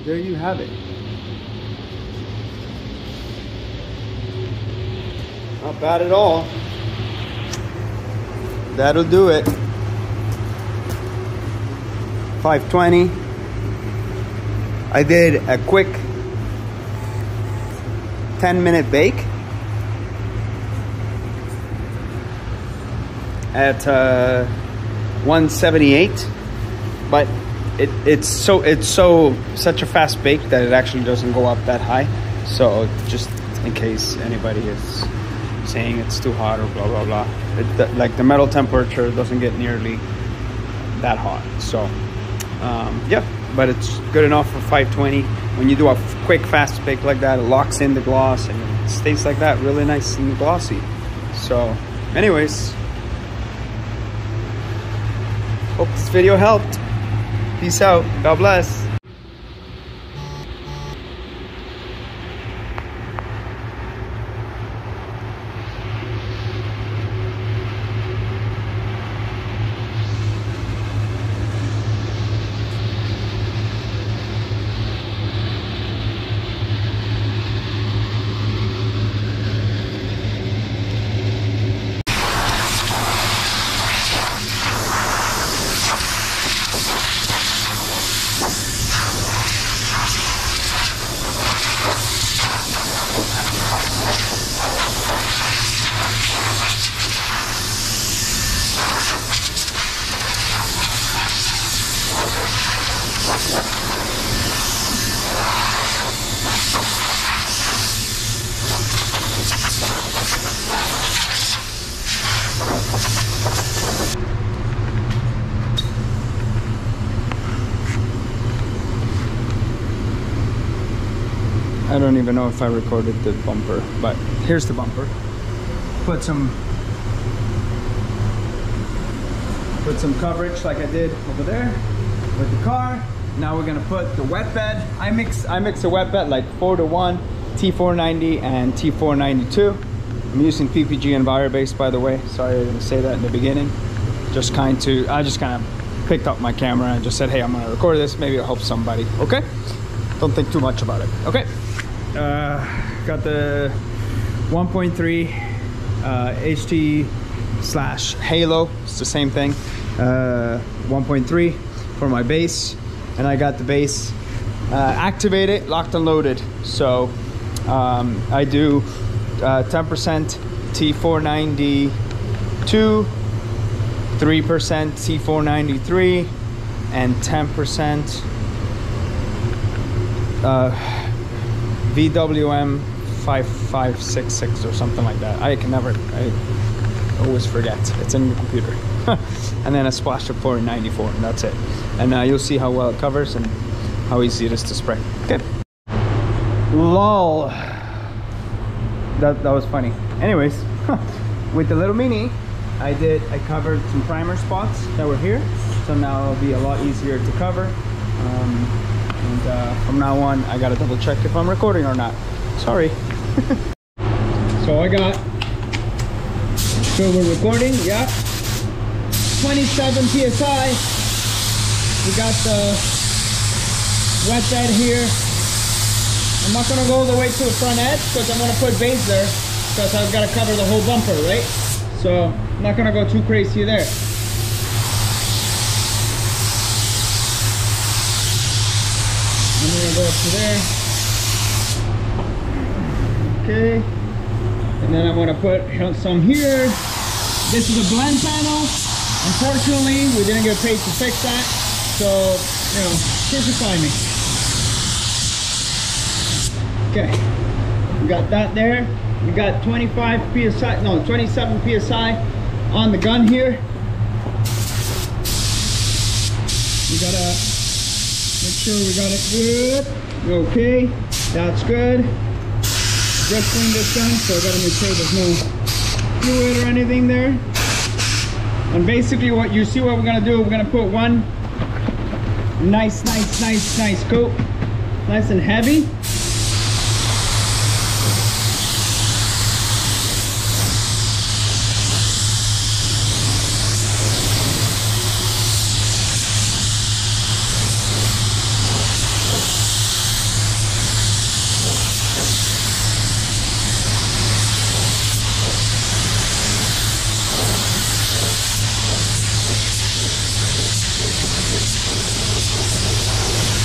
there you have it. Not bad at all. That'll do it. 520. I did a quick 10-minute bake at 178, but it's such a fast bake that it actually doesn't go up that high. So just in case anybody is saying it's too hot or blah blah blah, like the metal temperature doesn't get nearly that hot. So yeah, but it's good enough for 520. When you do a quick fast bake like that, it locks in the gloss and it stays like that, really nice and glossy. So anyways, hope this video helped. Peace out. God bless. I don't even know if I recorded the bumper, but here's the bumper. Put some coverage like I did over there with the car. Now we're gonna put the wet bed. I mix a wet bed like 4-to-1, T490 and T492. I'm using PPG Envirobase, by the way. Sorry I didn't say that in the beginning. I just kind of picked up my camera and just said, hey, I'm gonna record this. Maybe it'll help somebody. Okay? Don't think too much about it. Okay. Got the 1.3 HT/Halo. It's the same thing. 1.3 for my base, and I got the base activated, locked and loaded. So I do 10% T492, 3% T493, and 10% VWM 5566 or something like that. I always forget. It's in the computer. And then a splash of 494, and that's it. And you'll see how well it covers and how easy it is to spray. Okay. Lol. That was funny. Anyways, with the little Mini, I covered some primer spots that were here. So now it'll be a lot easier to cover. And from now on, I gotta double check if I'm recording or not. Sorry. So I got, so we're recording, yeah. 27 PSI. We got the wet bed here. I'm not gonna go all the way to the front edge because I'm gonna put base there because I've gotta cover the whole bumper, right? So I'm not gonna go too crazy there. I'm gonna go up to there. Okay. And then I'm gonna put some here. This is a blend panel. Unfortunately, we didn't get paid to fix that. So, you know, crucify me. Okay. We got that there. We got 25 PSI, no, 27 PSI on the gun here. We gotta make sure we got it good. Okay, that's good. Just cleaned this gun, so I gotta make sure there's no fluid or anything there. And basically what you see what we're gonna do, we're gonna put one nice coat, nice and heavy.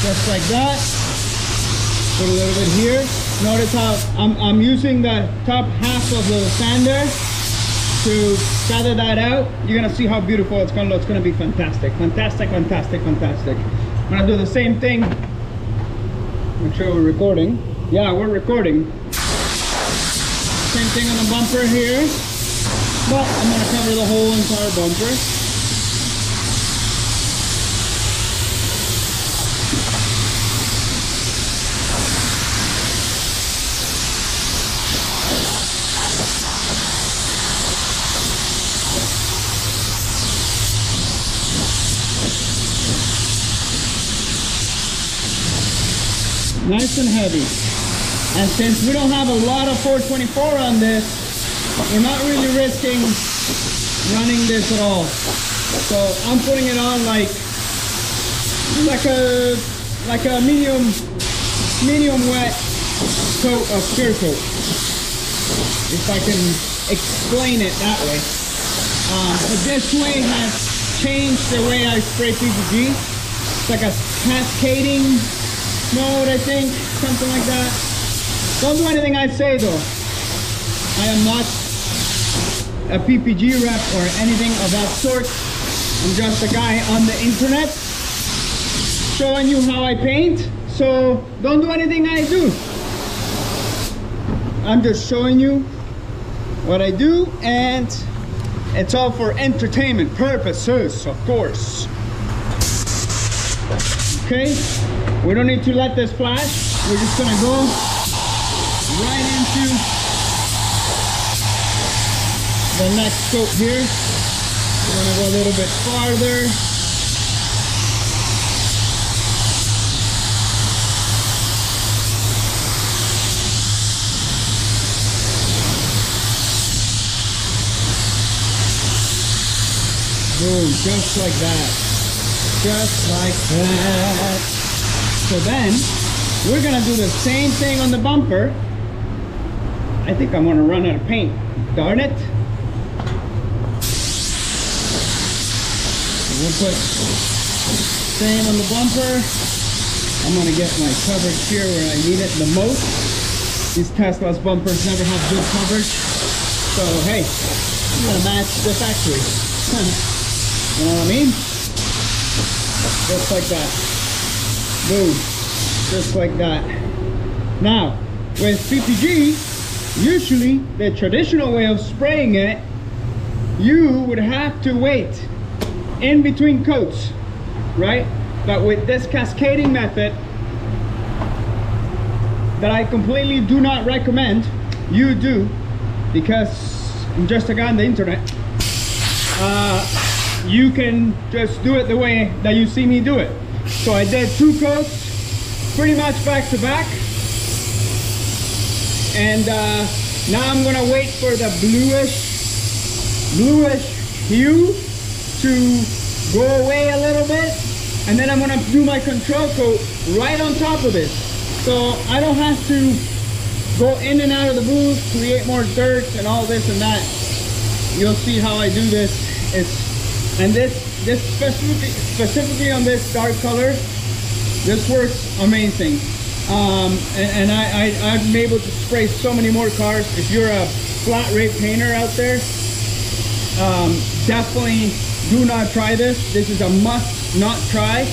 just like that. Put a little bit here. Notice how I'm using the top half of the sander to feather that out. You're gonna see how beautiful it's gonna look. It's gonna be fantastic, fantastic, fantastic, fantastic. I'm gonna do the same thing. Make sure we're recording. Yeah, we're recording. Same thing on the bumper here, but I'm gonna cover the whole entire bumper. Nice and heavy. And since we don't have a lot of 424 on this, we're not really risking running this at all. So I'm putting it on like a medium wet coat of clear coat, if I can explain it that way. But this way has changed the way I spray PPG. It's like a cascading mode, I think, something like that. Don't do anything I say though. I am not a PPG rep or anything of that sort. I'm just a guy on the internet showing you how I paint. So don't do anything I do. I'm just showing you what I do, and it's all for entertainment purposes, of course. Okay, we don't need to let this flash. We're just gonna go right into the next coat here. We're gonna go a little bit farther. Boom, just like that. Just like that. So then we're gonna do the same thing on the bumper. I think I'm gonna run out of paint. Darn it. We'll put same on the bumper. I'm gonna get my coverage here where I need it the most. These Tesla's bumpers never have good coverage. So hey, I'm gonna match the factory. You know what I mean? Just like that. Boom. Just like that. Now, with PPG, usually the traditional way of spraying it, you would have to wait in between coats, right? But with this cascading method that I completely do not recommend you do, because I'm just a guy on the internet, you can just do it the way that you see me do it. So I did 2 coats pretty much back to back, and now I'm gonna wait for the bluish hue to go away a little bit, and then I'm gonna do my control coat right on top of it, so I don't have to go in and out of the booth, create more dirt and all this and that. You'll see how I do this. And this specifically on this dark color, this works amazing. And I'm able to spray so many more cars. If you're a flat rate painter out there, definitely do not try this. This is a must not try,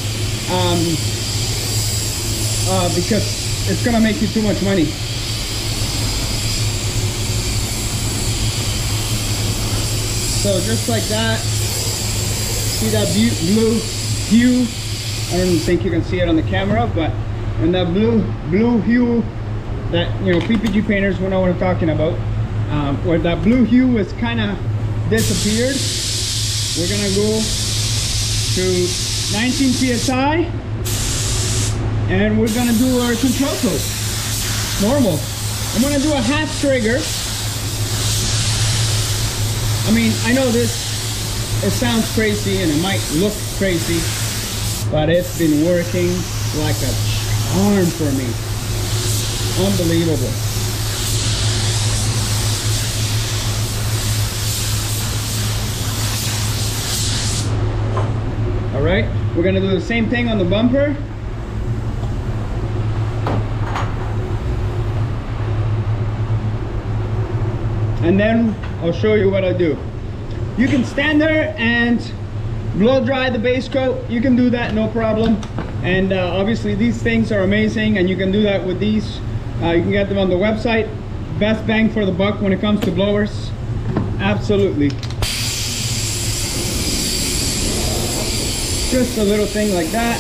because it's gonna make you too much money. So just like that. See that blue hue? I don't think you can see it on the camera, but and that blue hue that, you know, PPG painters will know what I'm talking about. Where that blue hue is kind of disappeared. We're gonna go to 19 psi, and we're gonna do our control coat. Normal. I'm gonna do a half trigger. I mean, I know it sounds crazy and it might look crazy, but it's been working like a charm for me. Unbelievable. All right, we're gonna do the same thing on the bumper. and then I'll show you what I do. You can stand there and blow dry the base coat. You can do that, no problem. And obviously these things are amazing, and you can do that with these. You can get them on the website. Best bang for the buck when it comes to blowers. Absolutely. Just a little thing like that.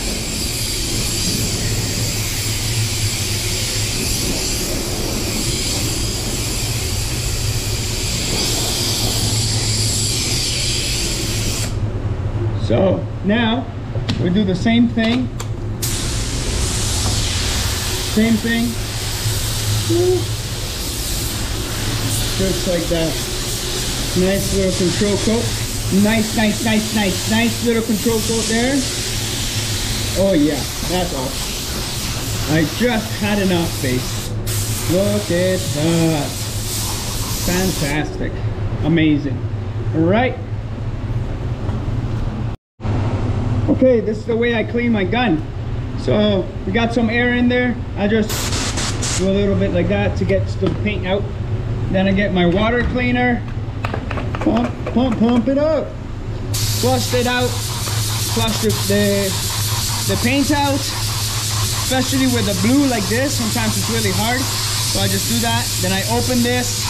So now we do the same thing. Same thing. Just like that. Nice little control coat. Nice little control coat there. Oh yeah, that's awesome. I just had enough base. Look at that. Fantastic. Amazing. All right. Okay, this is the way I clean my gun. So we got some air in there. I just do a little bit like that to get the paint out. Then I get my water cleaner, pump it out, flush it out, flush the paint out, especially with the blue like this. Sometimes it's really hard, so I just do that. Then I open this,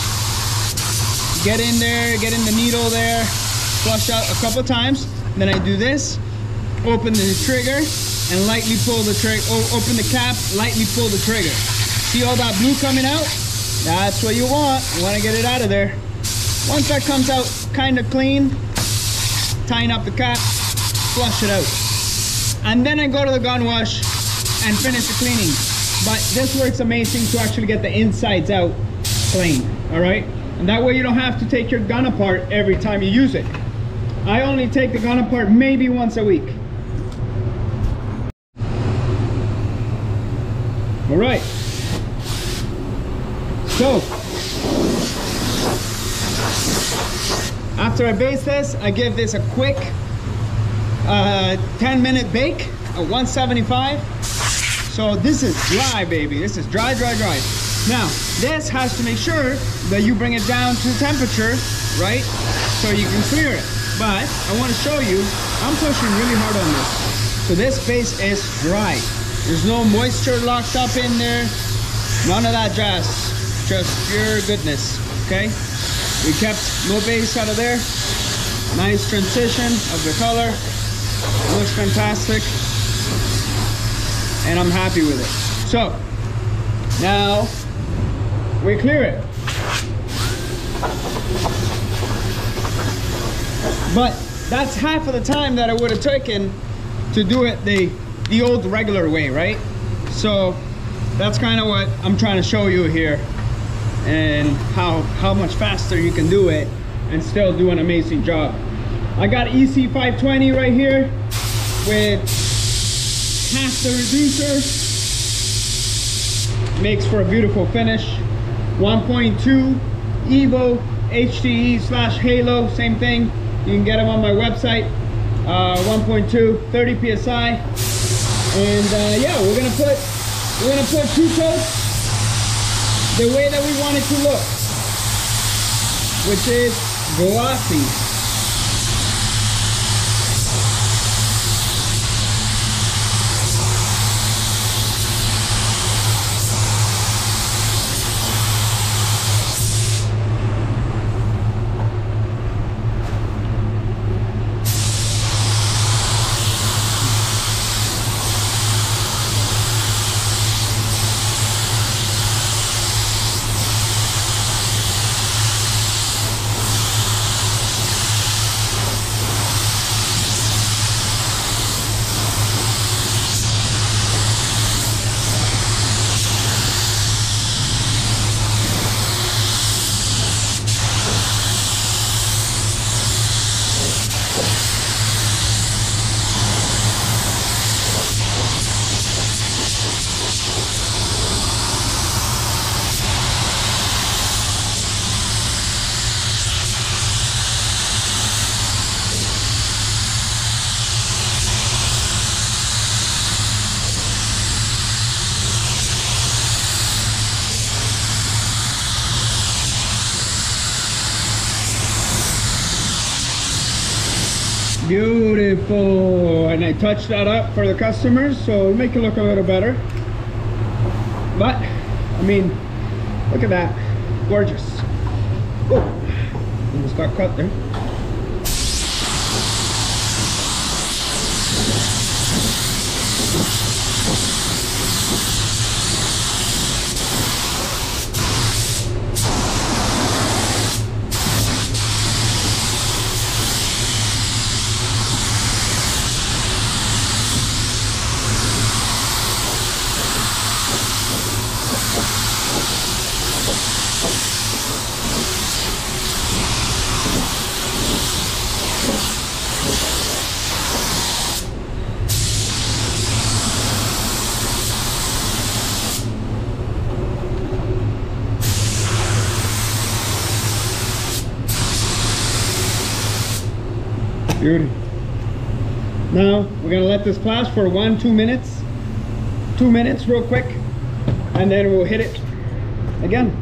get in there, get in the needle there, flush out a couple times. Then I do this, open the trigger and lightly pull the trigger, open the cap, lightly pull the trigger. See all that blue coming out? That's what you want. You want to get it out of there. Once that comes out kind of clean, tighten up the cap, flush it out. And then I go to the gun wash and finish the cleaning. But this works amazing to actually get the insides out clean, all right? And that way you don't have to take your gun apart every time you use it. I only take the gun apart maybe once a week. All right. So, after I base this, I give this a quick 10-minute bake at 175. So this is dry, baby. This is dry. Now, this has to make sure that you bring it down to temperature, right? So you can clear it. But I want to show you, I'm pushing really hard on this. So this base is dry. There's no moisture locked up in there. None of that jazz. Just pure goodness, okay? We kept no base out of there. Nice transition of the color. Looks fantastic. And I'm happy with it. So, now we clear it. But that's half of the time that I would have taken to do it the old regular way, right? So that's kind of what I'm trying to show you here, and how much faster you can do it and still do an amazing job. I got EC 520 right here with half the reducer. Makes for a beautiful finish. 1.2 Evo HTE/Halo, same thing. You can get them on my website. 1.2, 30 psi. And yeah, we're gonna put two coats the way that we want it to look, which is glossy. beautiful, and I touched that up for the customers, so make it look a little better. But I mean, look at that, gorgeous. Oh, almost got cut there. Beauty. Now we're gonna let this last for 1-2 minutes. 2 minutes real quick, and then we'll hit it again.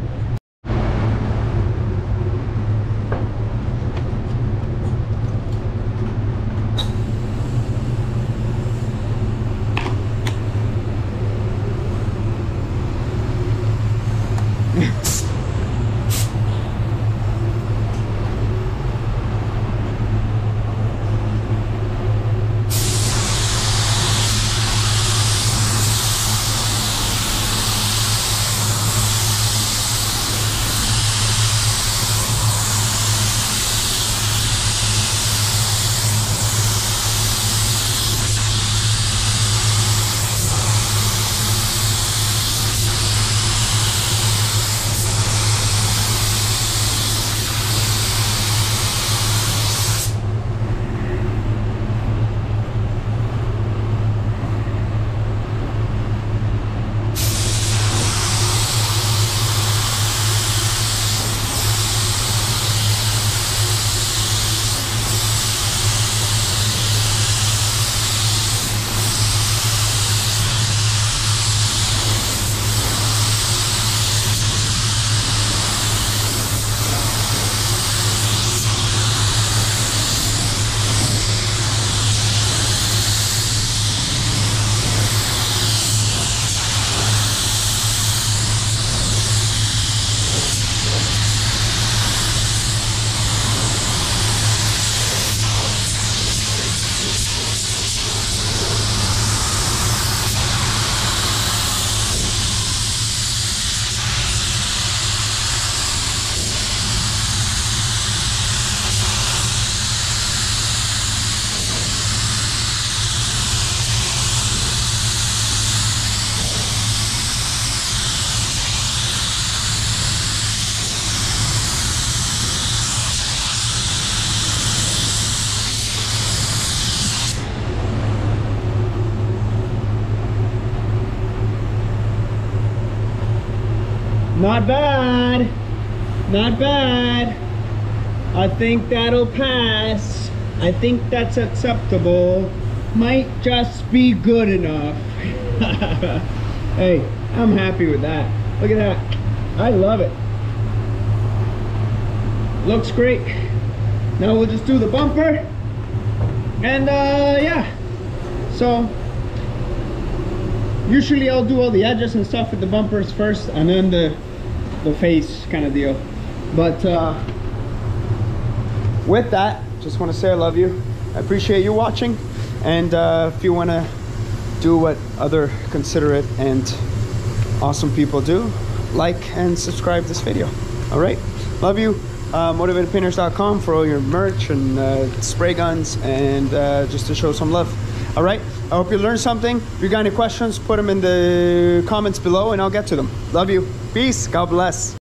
Not bad, not bad. I think that'll pass. I think that's acceptable. Might just be good enough. Hey, I'm happy with that. Look at that. I love it. Looks great. Now we'll just do the bumper. And yeah. So usually I'll do all the edges and stuff with the bumpers first, and then the face kind of deal. But with that, just want to say I love you. I appreciate you watching, and if you want to do what other considerate and awesome people do, like and subscribe this video. All right, love you. motivatedpainters.com for all your merch and spray guns, and just to show some love. All right, I hope you learned something. If you got any questions, put them in the comments below and I'll get to them. Love you. Peace. God bless.